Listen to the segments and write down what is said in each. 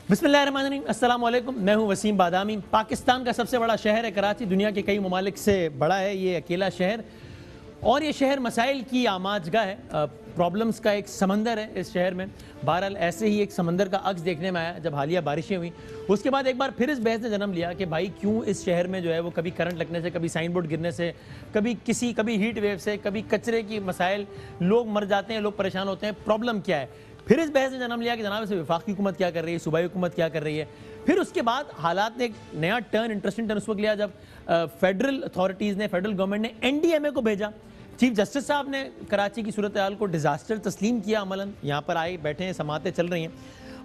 बिस्मिल्लाहिर्रहमानिर्रहीम, अस्सलाम वालेकुम। मैं हूं वसीम बादामी। पाकिस्तान का सबसे बड़ा शहर है कराची, दुनिया के कई ममालिक से बड़ा है ये अकेला शहर, और ये शहर मसाइल की आमाजगाह है, प्रॉब्लम्स का एक समंदर है इस शहर में। बहरहाल ऐसे ही एक समंदर का अक्स देखने में आया जब हालिया बारिशें हुई। उसके बाद एक बार फिर इस बहस ने जन्म लिया कि भाई क्यों इस शहर में जो है वो कभी करंट लगने से, कभी साइन बोर्ड गिरने से, कभी हीट वेव से, कभी कचरे की मसाइल, लोग मर जाते हैं, लोग परेशान होते हैं, प्रॉब्लम क्या है। फिर इस बहस ने जन्म लिया कि जनाब इसे वफाकी हुकूमत क्या कर रही है, सूबाई हुकूमत क्या कर रही है। फिर उसके बाद हालात ने एक नया टर्न, इंटरेस्टिंग टर्न उस वक्त लिया जब फेडरल अथॉरिटीज़ ने, फेडरल गवर्नमेंट ने एनडीएमए को भेजा। चीफ जस्टिस साहब ने कराची की सूरत हाल को डिजास्टर तस्लीम किया, अमलन यहाँ पर आए, बैठे हैं, समातें चल रही हैं।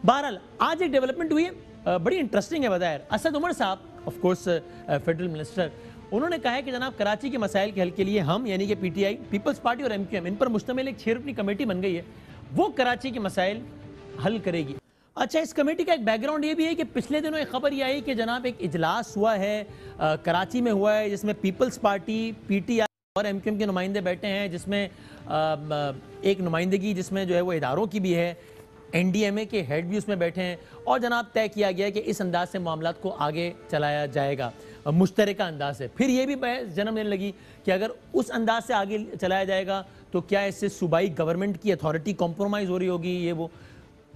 बहरहाल आज एक डेवलपमेंट हुई है, बड़ी इंटरेस्टिंग है। बज़ाहिर असद उमर साहब, ऑफ कोर्स फेडरल मिनिस्टर, उन्होंने कहा है कि जनाब कराची के मसाइल के हल के लिए हम यानी कि पीटीआई, पीपल्स पार्टी और एमक्यूएम, इन पर मुश्तमिल एक 6 रुकनी कमेटी बन गई है, वो कराची के मसाइल हल करेगी। अच्छा, इस कमेटी का एक बैकग्राउंड ये भी है कि पिछले दिनों एक खबर ये आई कि जनाब एक इजलास हुआ है, कराची में हुआ है, जिसमें पीपल्स पार्टी, पीटीआई और एमक्यूएम के नुमाइंदे बैठे हैं, जिसमें एक नुमाइंदगी जिसमें जो है वो इदारों की भी है, एनडीएमए के हेड भी उसमें बैठे हैं, और जनाब तय किया गया कि इस अंदाज से मामलात को आगे चलाया जाएगा, मुश्तरका अंदाज से। फिर ये भी जन्म लेने लगी कि अगर उस अंदाज से आगे चलाया जाएगा तो क्या इससे सूबाई गवर्नमेंट की अथॉरिटी कॉम्प्रोमाइज़ हो रही होगी, ये वो।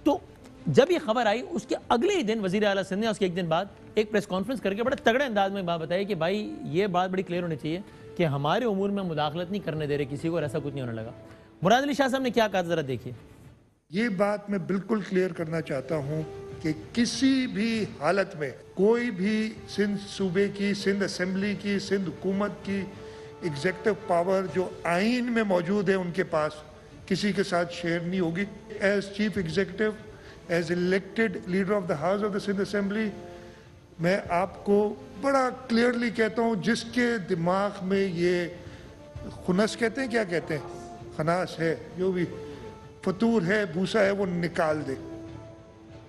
तो जब ये खबर आई उसके अगले ही दिन वज़ीर आला सिंध ने उसके एक दिन बाद एक प्रेस कॉन्फ्रेंस करके बड़े तगड़े अंदाज में बात बताई कि भाई ये बात बड़ी क्लियर होनी चाहिए कि हमारे उमूर में मुदाखलत नहीं करने दे रहे किसी को, और ऐसा कुछ नहीं होने लगा। मुराद अली शाह साहब ने क्या कहा, ज़रा देखिए। ये बात मैं बिल्कुल क्लियर करना चाहता हूँ कि किसी भी हालत में कोई भी सिंध सूबे की, सिंध असेंबली की, सिंध हुकूमत की एग्जेक्टिव पावर जो आइन में मौजूद है उनके पास, किसी के साथ शेयर नहीं होगी। As chief executive, as elected leader of the house of the Sindh assembly, मैं आपको बड़ा क्लियरली कहता हूँ, जिसके दिमाग में ये खुनस कहते हैं, क्या कहते हैं, खनास है, जो भी फतूर है, भूसा है, वो निकाल दे।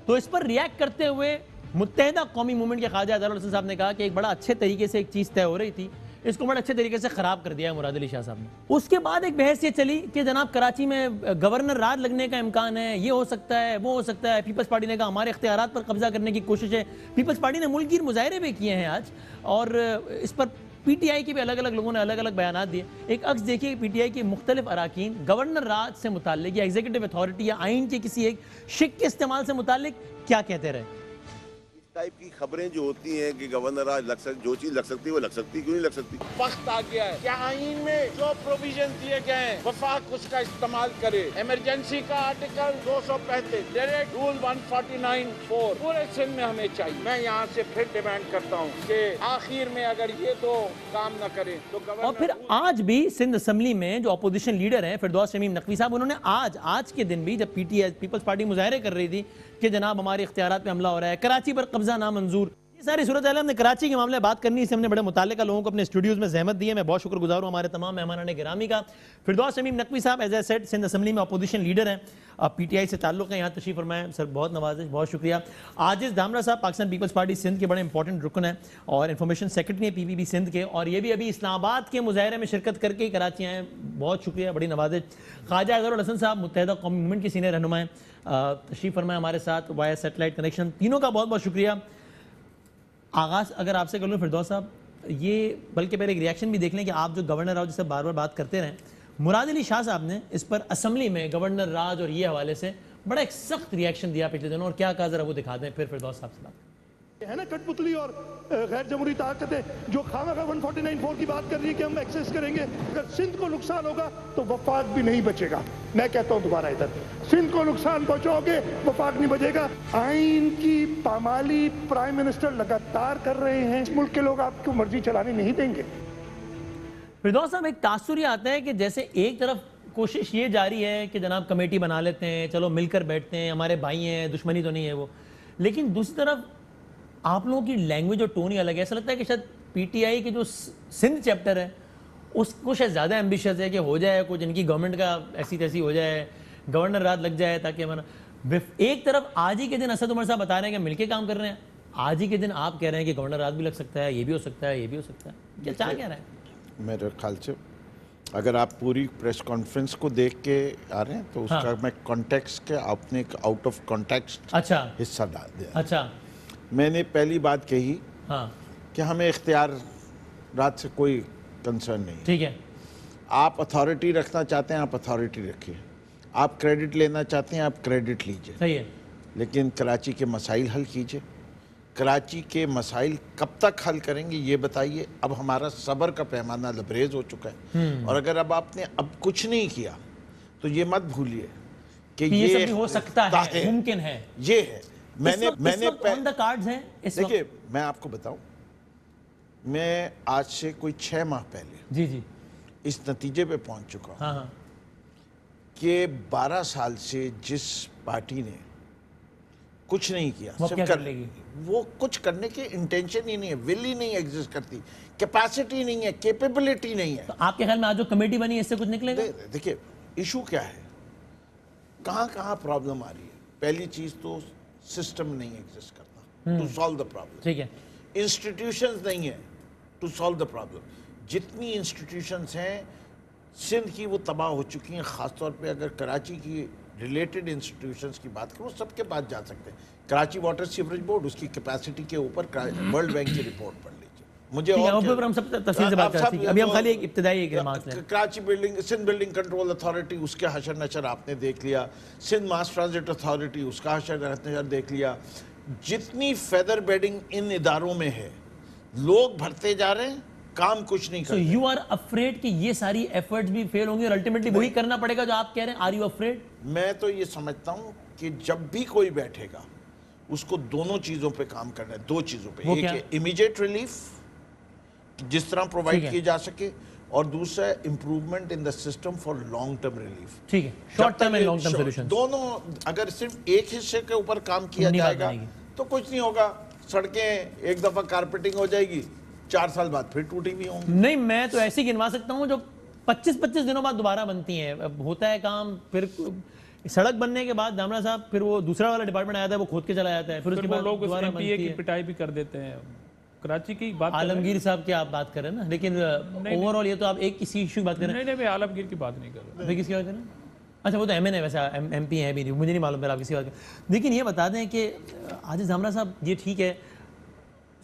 तो इस पर रिएक्ट करते हुए मुत्तहिदा कौमी मूवमेंट के ख्वाजा अज़हरुल हसन साहब ने कहा कि एक बड़ा अच्छे तरीके से एक चीज़ तय हो रही थी, इसको बड़े अच्छे तरीके से ख़राब कर दिया है मुराद अली शाह साहब ने। उसके बाद एक बहस ये चली कि जनाब कराची में गवर्नर राज लगने का इम्कान है, ये हो सकता है, वो हो सकता है। पीपल्स पार्टी ने कहा हमारे इख्तियारात पर कब्जा करने की कोशिश है। पीपल्स पार्टी ने मुल्कगीर मुजाहरे भी किए हैं आज, और इस पर पीटीआई के भी अलग अलग लोगों ने अलग अलग बयान दिए। एक अक्स देखिए, पीटीआई के मुख्तलिफ अराकीन गवर्नर राज से मुताल्लिक या एग्जीक्यूटिव अथॉरिटी या आइन के किसी एक शिक के इस्तेमाल से मुताल्लिक क्या कहते रहे। टाइप की खबरें जो होती हैं कि गवर्नर आज लग सकती, जो चीज लग सकती है वो लग सकती, क्यों नहीं लग सकती। वक्त आ गया है क्या आइन में जो प्रोविजन दिए गए हैं वफाक उसका इस्तेमाल करे। इमरजेंसी का आर्टिकल 235, डायरेक्ट रूल 149(4) पूरे सिंध में हमें चाहिए। मैं यहाँ से फिर डिमांड करता हूँ कि आखिर में अगर ये तो काम न करे तो गवर्नर। और फिर आज भी सिंध असेंबली में जो अपोजिशन लीडर हैं फिरदौस शमीम नकवी साहब, उन्होंने आज के दिन भी जब पीटीआई, पीपल्स पार्टी मुजाहरे कर रही थी कि जनाब हमारे इख्तियारात पे हमला हो रहा है, कराची पर कब्जा नामंजूर, ये सारी सूरत हाल हमने कराची के मामले बात करनी, इससे हमने बड़े मुताल्लिका लोगों को अपने स्टूडियोज़ में जहमत दी है। मैं बहुत शुक्रगुजार हूँ हमारे तमाम मेहमानान गिरामी का। फिरदौस Shamim Naqvi sahab as I said Sindh assembly में अपोजिशन लीडर हैं, अब पीटीआई से ताल्लुक़ है, यहाँ तशरीफ़ फरमाएं सर, बहुत नवाजिश, बहुत शुक्रिया। आजिज़ धामरा साहब पाकिस्तान पीपल्स पार्टी सिंध के बड़े इंपॉर्टेंट रुकन हैं और इन्फॉर्मेशन सेक्रेटरी हैं पीपीपी सिंध के, और ये भी अभी इस्लामाबाद के मुजाहरे में शिरकत करके ही कराची आए, बहुत शुक्रिया, बड़ी नवाजिश। ख्वाजा अज़हरुल हसन साहब मुत्तहिदा कौमी मूवमेंट के सीनियर रहनुमा हैं, तशरीफ़ फरमाएं हमारे साथ वाया सेटेलाइट कनेक्शन, तीनों का बहुत बहुत शुक्रिया। आगाज़ अगर आपसे कर लूँ फिरदौस साहब, ये बल्कि पहले एक रिएक्शन भी देख लें कि आप जो गवर्नर राज जिससे बार बार बात करते रहें, मुराद अली शाह साहब ने इस पर असम्बली में गवर्नर राज और ये हवाले से बड़ा एक सख्त रिएक्शन दिया पिछले दिनों, और क्या कहा ज़रा वो दिखा दें फिर फिरदौस साहब से बात है ना। कठपुतली और गैर जमहूरी ताकतें जो खामखा 149(4) की बात कर रही है कि हम एक्सेस करेंगे, अगर सिंध को नुकसान होगा तो वफाक भी नहीं बचेगा। मैं कहता हूं दोबारा, इधर सिंध को नुकसान पहुंचाओगे वफाक नहीं बचेगा। आइन की पामाली प्राइम मिनिस्टर लगातार कर रहे हैं, इस मुल्क के लोग आपको मर्जी चलाने नहीं देंगे। फिरदौस साहब, एक तासुर आता है कि जैसे एक तरफ कोशिश ये जारी है कि जनाब कमेटी बना लेते हैं, चलो मिलकर बैठते हैं, हमारे भाई हैं, दुश्मनी तो नहीं है वो, लेकिन दूसरी तरफ आप लोगों की लैंग्वेज और टोन ही अलग है। ऐसा लगता है कि शायद पीटीआई के जो सिंध चैप्टर है उसको शायद ज़्यादा एम्बिशियस है कि हो जाए कुछ, इनकी गवर्नमेंट का ऐसी तैसी हो जाए, गवर्नर राज लग जाए, ताकि हमारा एक तरफ आज ही के दिन असद उमर साहब बता रहे हैं कि मिलके काम कर रहे हैं, आज ही के दिन आप कह रहे हैं कि गवर्नर राज भी लग सकता है, ये भी हो सकता है, ये भी हो सकता है, क्या चाह कह रहे हैं। मेरे ख्याल से अगर आप पूरी प्रेस कॉन्फ्रेंस को देख के आ रहे हैं तो उसका मैं कॉन्टेक्स्ट के आपने एक आउट ऑफ कॉन्टेक्स्ट अच्छा हिस्सा डाल दिया। अच्छा मैंने पहली बात कही हाँ कि हमें इख्तियार रात से कोई कंसर्न नहीं है। ठीक है, आप अथॉरिटी रखना चाहते हैं आप अथॉरिटी रखिए, आप क्रेडिट लेना चाहते हैं आप क्रेडिट लीजिए, सही है। लेकिन कराची के मसाइल हल कीजिए। कराची के मसाइल कब तक हल करेंगे ये बताइए। अब हमारा सब्र का पैमाना लबरेज हो चुका है और अगर अब आपने अब कुछ नहीं किया तो ये मत भूलिए कि ये सब भी हो सकता है, मुमकिन है। ये है मैंने ऑन द कार्ड्स हैं इस वक्त। देखिए मैं आपको बताऊं, मैं आज से कोई 6 माह पहले जी जी इस नतीजे पे पहुंच चुका हूं हाँ हाँ कि 12 साल से जिस पार्टी ने कुछ नहीं किया, वो सिर्फ क्या कर लेगी? वो कुछ करने की इंटेंशन ही नहीं है, विल ही नहीं एग्जिस्ट करती, कैपेसिटी नहीं है, कैपेबिलिटी नहीं है। तो आपके ख्याल में आज जो कमेटी बनी है इससे कुछ निकलेगा? देखिए इशू क्या है, कहाँ कहाँ प्रॉब्लम आ रही है। पहली चीज तो सिस्टम नहीं एग्जिस्ट करता टू सॉल्व द प्रॉब्लम। ठीक है, इंस्टीट्यूशंस नहीं है टू सॉल्व द प्रॉब्लम। जितनी इंस्टीट्यूशंस हैं सिंध की वो तबाह हो चुकी हैं। ख़ासतौर पे अगर कराची की रिलेटेड इंस्टीट्यूशंस की बात करूँ सबके पास जा सकते हैं। कराची वाटर सीवरेज बोर्ड उसकी कैपेसिटी के ऊपर वर्ल्ड बैंक की रिपोर्ट पढ़ लीजिए। मुझे और हम सब तफसील से बात करते हैं। अभी हम खाली एक इब्तिदाई एक रिमार्क लें। Karachi building Sindh building control authority उसके हशर नशर आपने देख लिया, सिंध मास ट्रांजिट अथॉरिटी उसका हशर नशर देख लिया। जितनी फेदर बेडिंग इन इदारों में है लोग भरते जा रहे हैं, काम कुछ नहीं कर रहे। यू आर अफ्रेड कि ये सारी एफर्ट्स भी फेल होंगे और अल्टीमेटली वही करना पड़ेगा जो आप कह रहे हैं? Are you afraid? मैं तो ये समझता हूं कि जब भी कोई बैठेगा उसको दोनों चीजों पे काम करना है, दो चीजों पे। एक है इमीडिएट रिलीफ जिस तरह प्रोवाइड की जा सके और दूसरा है improvement in the system for long term relief. ठीक है, short term and long term solution दोनों। अगर सिर्फ एक हिस्से के ऊपर काम किया जाएगा तो कुछ नहीं होगा। सड़कें एक दफा कारपेटिंग हो जाएगी, 4 साल बाद फिर टूटी हुई होंगी। नहीं, मैं तो ऐसी गिनवा सकता हूँ जो 25-25 दिनों बाद दोबारा बनती हैं। अब होता है काम, फिर सड़क बनने के बाद दामरा साहब फिर वो दूसरा वाला डिपार्टमेंट आया था, वो खोद के चला जाता है, फिर उसके बाद लोग एमपीए की पिटाई भी कर देते हैं। कराची की बात आलमगीर साहब की आप बात कर रहे हैं ना, लेकिन ओवरऑल ये तो आप एक किसी इशू की बात कर रहे हैं। नहीं, मैं आलमगीर की बात नहीं कर रहा। मैं किसकी बात कर रहे हैं? अच्छा, वो तो एमएन है, वैसे एमपी है भी नहीं, मुझे नहीं मालूम, आप किसी बात कर। लेकिन ये बता दें कि आजिज दामरा साहब, ये ठीक है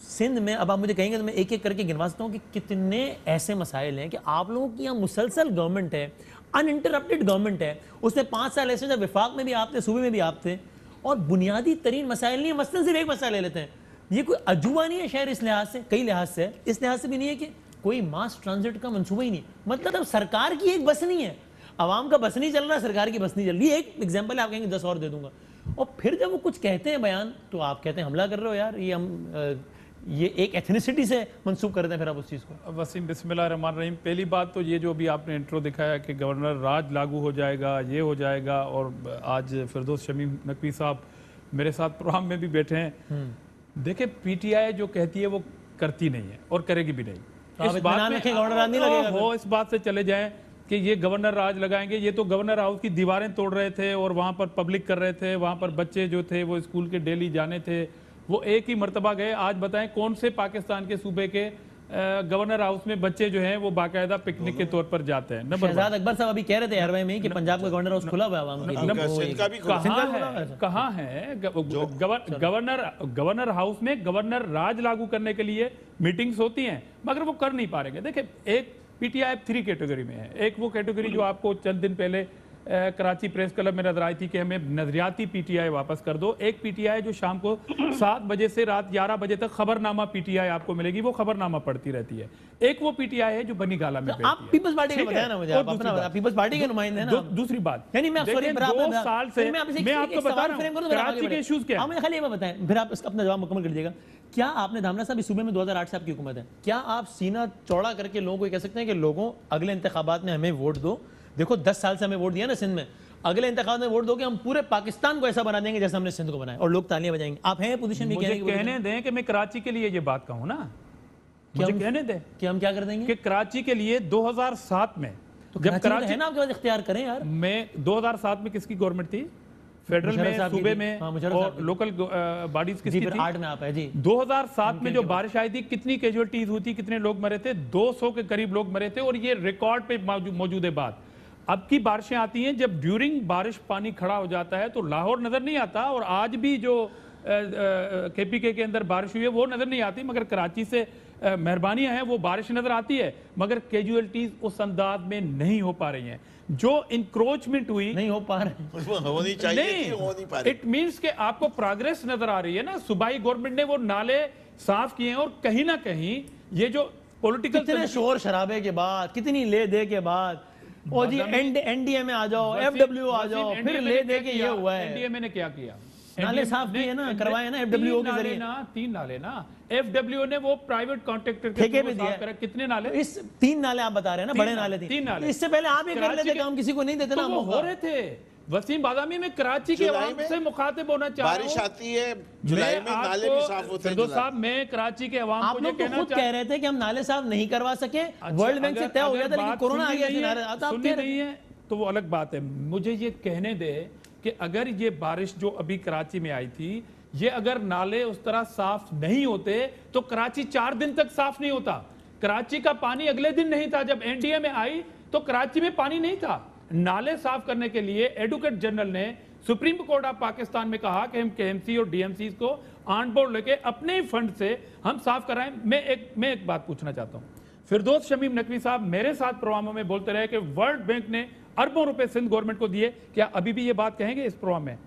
सिंध में, अब आप मुझे कहेंगे तो मैं एक एक करके गिनवा सकता हूँ कि कितने ऐसे मसाइल हैं कि आप लोगों की यहाँ मुसलसल गवर्नमेंट है, अनइंटरप्टेड गवर्नमेंट है। उसने 5 साल ऐसे जब विफाक में भी आप थे, सूबे में भी आप थे, और बुनियादी तरीन मसाइल नहीं है। मसलन सिर्फ एक मसाइल ले लेते हैं, ये कोई अजूबा नहीं है शहर इस लिहाज से, कई लिहाज से। इस लिहाज से भी नहीं है कि कोई मास ट्रांजिट का मनसूबा ही नहीं, मतलब अब सरकार की एक बस नहीं है, आवाम का बस नहीं चल रहा, सरकार की बस नहीं चल रही। एक एग्जाम्पल आप कहेंगे 10 और दे दूंगा। और फिर जब वो कुछ कहते हैं बयान, तो आप कहते हैं हमला कर रहे हो यार, ये हम ये एक एथनिसिटी से मंसूब करते हैं फिर आप उस चीज़ को। वसीम, बिस्मिल्लाहिर्रहमानिर्रहीम। पहली बात तो ये जो अभी आपने इंट्रो दिखाया कि गवर्नर राज लागू हो जाएगा, ये हो जाएगा, और आज फिरदौस शमीम नकवी साहब मेरे साथ प्रोग्राम में भी बैठे हैं। देखिए, पीटीआई जो कहती है वो करती नहीं है और करेगी भी नहीं। इस बात में गवर्नर राज नहीं लगेगा हो, इस बात से चले जाएं कि ये गवर्नर राज लगाएंगे। ये तो गवर्नर हाउस की दीवारें तोड़ रहे थे और वहाँ पर पब्लिक कर रहे थे, वहाँ पर बच्चे जो थे वो स्कूल के डेली जाने थे, वो एक ही मर्तबा गए। आज बताएं कौन से पाकिस्तान के सूबे के गवर्नर हाउस में बच्चे जो हैं वो बाकायदा पिकनिक के तौर पर जाते हैं। शहजाद अकबर साहब अभी कह रहे थे हरवई में कि पंजाब का गवर्नर हाउस खुला हुआ है आवाम के लिए। कहाँ है गवर्नर हाउस में गवर्नर राज लागू करने के लिए मीटिंग्स होती हैं, मगर वो कर नहीं पा रहे। देखिए, एक पीटीआई 3 कैटेगरी में है। एक वो कैटेगरी जो आपको चंद दिन पहले कराची प्रेस क्लब में नजर आई थी कि हमें नजरियाती पीटीआई वापस कर दो। एक पीटीआई जो शाम को 7 बजे से रात 11 बजे तक खबरनामा पीटीआई आपको मिलेगी, वो खबरनामा पढ़ती रहती है। एक वो पीटीआई है जो बनी गाला में बैठती है। आप पीपल्स पार्टी का बताया ना मुझे, आप अपना पीपल्स पार्टी के नुमाइंदे हैं ना। दूसरी बात, यानी मैं सॉरी 2 साल से मैं आपको बता रहा हूं कराची के इश्यूज क्या। हमें खाली ये बताएं, फिर आप इसका अपना जवाब मुकम्मल कर दीजिएगा। क्या आपने दामना साहब इस सूबे में 2008 से आपकी हुकूमत है, क्या आप सीना चौड़ा करके लोगों को कह सकते हैं कि लोगों अगले इंतखाबात में हमें वोट दो? देखो 10 साल से हमें वोट दिया ना सिंध में, अगले इंतखाब में वोट दो कि हम पूरे पाकिस्तान को ऐसा बना देंगे जैसे हमने सिंध को बनाया, और लोग तालियां बजाएंगे। आप हैं पोजीशन में कहने दें कि मैं कराची के लिए ये बात कहूं ना, मुझे कहने दें कि हम क्या कर देंगे कि कराची के लिए 2007 में तो जब कराची है ना आपके पास इख्तियार करें यार। मैं 2007 में किसकी गवर्नमेंट थी? फेडरल मुशर्रफ में, साहब की सूबे थी। में हाँ, मुशर्रफ साहब और की। लोकल बॉडीज जी, किसकी फिर थी? 8 में आप है जी। 2007 में जो बारिश आई थी, कितनी कैजुअलिटीज हुई थी, कितने लोग मरे थे? 200 के करीब लोग मरे थे, और ये रिकॉर्ड पे मौजूद है बात। अब की बारिशें आती हैं जब ड्यूरिंग बारिश पानी खड़ा हो जाता है तो लाहौर नजर नहीं आता, और आज भी जो केपीके के अंदर बारिश हुई है वो नजर नहीं आती, मगर कराची से मेहरबानियां हैं वो बारिश नजर आती है, मगर कैजुअलिटीज उस अंदाज में नहीं हो पा रही हैं। जो इंक्रोचमेंट हुई नहीं हो पा रहे, होनी चाहिए थी, हो नहीं पा रही। इट मींस कि आपको प्रोग्रेस नजर आ रही है ना। सूबाई गवर्नमेंट ने वो नाले साफ किए हैं, और कहीं ना कहीं ये जो पॉलिटिकल कितने शोर शराबे के बाद, कितनी ले दे के बाद, ओ जी एनडीए में आ जाओ, एफडब्ल्यू आ जाओ, फिर ले दे के ये हुआ है। एनडीए ने क्या किया? नाले साफ किए ना, करवाए ना एफडब्ल्यू के जरिए। 3 नाले ना, एफडब्ल्यू ने वो प्राइवेट कॉन्ट्रैक्टर के ठेके थ्रू पे साफ दिया। करा। कितने नाले? इस 3 नाले आप बता रहे हैं ना, बड़े नाले थे। 3 नाले। इससे पहले आप ही कर कराची लेते के- काम, किसी को नहीं देते तो ना वो मौका। हो रहे थे। वसीम बादामी में कराची के जुलाई अवाम में से मुखातिब होना चाह रहा बारिश हूं। आती है जुलाई में, नाले भी साफ होते हैं फिरदौस जुलाई। साहब, मैं कराची के अवाम आप को ये लोग तो कहना खुद कह रहे थे कि हम नाले साफ नहीं करवा सके, वर्ल्ड बैंक से तय हो गया था, लेकिन कोरोना आ गया नहीं नारे है, आता, आप सुननी कह रहे नहीं है तो वो अलग बात है। मुझे ये कहने दे कि अगर ये बारिश जो अभी कराची में आई थी, ये अगर नाले उस तरह साफ नहीं होते तो कराची 4 दिन तक साफ नहीं होता। कराची का पानी अगले दिन नहीं था। जब एनडीए में आई तो कराची में पानी नहीं था। नाले साफ करने के लिए एडवोकेट जनरल ने सुप्रीम कोर्ट ऑफ पाकिस्तान में कहा कि हम केएमसी और डीएमसी को ऑन बोर्ड लेके अपने ही फंड से हम साफ कराएं। मैं एक बात पूछना चाहता हूं। फिरदौस शमीम नकवी साहब मेरे साथ प्रोग्रामों में बोलते रहे कि वर्ल्ड बैंक ने अरबों रुपए सिंध गवर्नमेंट को दिए। क्या अभी भी ये बात कहेंगे इस प्रोग्राम में?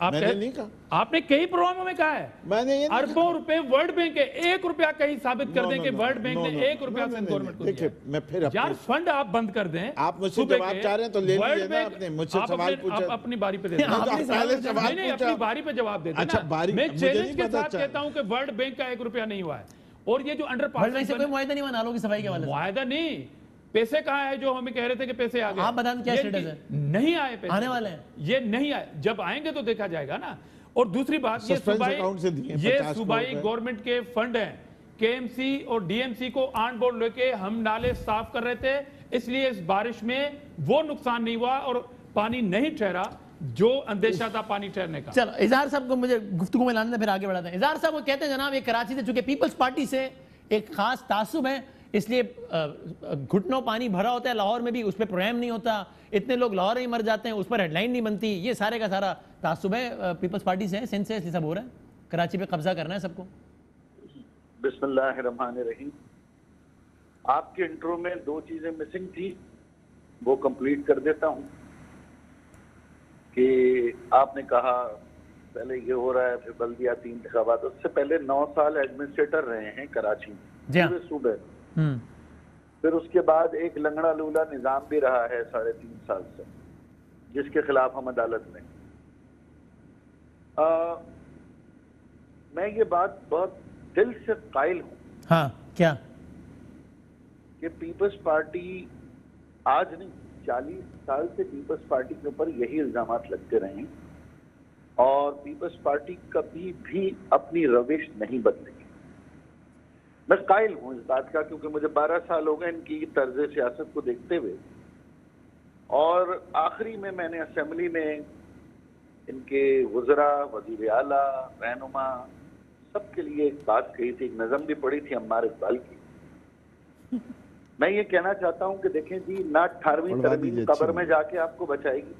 मैंने नहीं कहा। आपने कई प्रोग्रामों में कहा है मैंने ये नहीं अरबों रुपए वर्ल्ड बैंक के। 1 रुपया कहीं साबित कर दें कि वर्ल्ड बैंक ने 1 रुपया नहीं, सिंध गवर्नमेंट को देखिए, दिया। मैं फिर यार फंड आप बंद कर दें। आप मुझसे सूबे जवाब के, चाह रहे हैं तो ले वर्ल्ड लीजिए ना, बैंक- आपने मुझसे आप सवाल अपने- पूछा। आप अपनी बारी पे दे दें। आपने पहले सवाल नहीं, नहीं, पूछा। अपनी बारी पे जवाब देते अच्छा, ना। बारी- मैं मुझे चैलेंज नहीं के पता साथ था। कहता हूं कि वर्ल्ड बैंक का 1 रुपया नहीं हुआ है। और ये जो अंडर वर्ल्ड बैंक से कोई मुआहदा नहीं हुआ नालों की सफाई के वाले से। मुआहदा नहीं, पैसे कहाँ है जो हमें कह रहे थे कि पैसे आ गए? आप बताएं क्या ये स्टेटस है? नहीं आए पैसे, आने वाले हैं। ये नहीं आए, जब आएंगे तो देखा जाएगा ना। और दूसरी बात, ये Suspense सूबाई account से दिए ये 50 सूबाई करोड़ रुपए। गवर्नमेंट के फंड हैं। केएमसी और डीएमसी को ऑन बोर्ड लेके हम नाले साफ कर रहे थे, इसलिए इस बारिश में वो नुकसान नहीं हुआ और पानी नहीं ठहरा जो अंदेशा था पानी ठहरने का। चलो इजहार साहब को मुझे गुफ्तगू में लाने, फिर आगे बढ़ाते हैं। इजहार साहब वो कहते हैं जनाब, ये कराची से चूंकि पीपल्स पार्टी से एक खास तासुब है, इसलिए घुटनों पानी भरा होता है। लाहौर में भी उस पर प्रोग्राम नहीं होता, इतने लोग लाहौर ही मर जाते हैं, उस पर हेडलाइन नहीं बनती। ये सारे का सारा तासुब है पीपल्स पार्टी से, सिंध से, इसलिए सब हो रहा है। कराची पे कब्जा करना है सबको। बिस्मिल्लाहिर्रहमानिर्रहीम। आपके इंट्रो में 2 चीजें मिसिंग थी, वो कंप्लीट कर देता हूं कि आपने कहा पहले ये हो रहा है, फिर बल्दियाती इंतखाबात। उससे पहले 9 साल एडमिनिस्ट्रेटर रहे हैं कराची में, जी हाँ। पूरे सूबे में। फिर उसके बाद एक लंगड़ा लूला निजाम भी रहा है 3.5 साल से, जिसके खिलाफ हम अदालत में। मैं ये बात बहुत दिल से कायल हूं हाँ, क्या कि पीपल्स पार्टी आज नहीं 40 साल से पीपल्स पार्टी के ऊपर यही इल्जामात लगते रहे हैं, और पीपल्स पार्टी कभी भी अपनी रविश नहीं बदलेगी। मैं कायल हूं इस बात का, क्योंकि मुझे 12 साल हो गए इनकी तर्ज सियासत को देखते हुए। और आखिरी में मैंने असेंबली में इनके वज़रा, वज़ीर आला, रहनुमा सबके लिए एक बात कही थी, एक नज़म भी पढ़ी थी अम्मार इकबाल की। मैं ये कहना चाहता हूं कि देखें जी, ना 18वीं तरमीम कब्र में जाके आपको बचाएगी,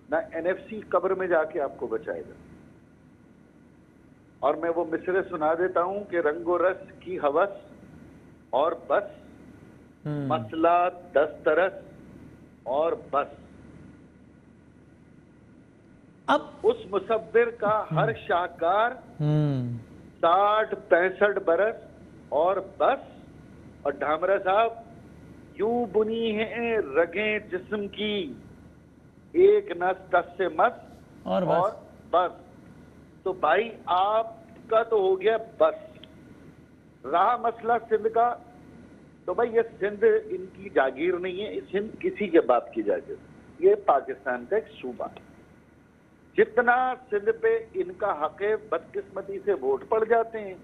ना एनएफसी कब्र में जाके आपको बचाएगा। और मैं वो मिसरे सुना देता हूं कि रंगो रस की हवस और बस, मसला दस्तरस और बस। अब उस मुसव्विर का हर शाहकार 60-65 बरस और बस। और ढामरा साहब, यूं बुनी है रगें जिस्म की, एक नस तस से मस और बस। तो भाई आपका तो हो गया बस। रहा मसला सिंध का, तो भाई ये सिंध इनकी जागीर नहीं है, सिंध किसी के बाप की जागीर, ये पाकिस्तान का एक सूबा है। जितना सिंध पे इनका हक है, बदकिस्मती से वोट पड़ जाते हैं।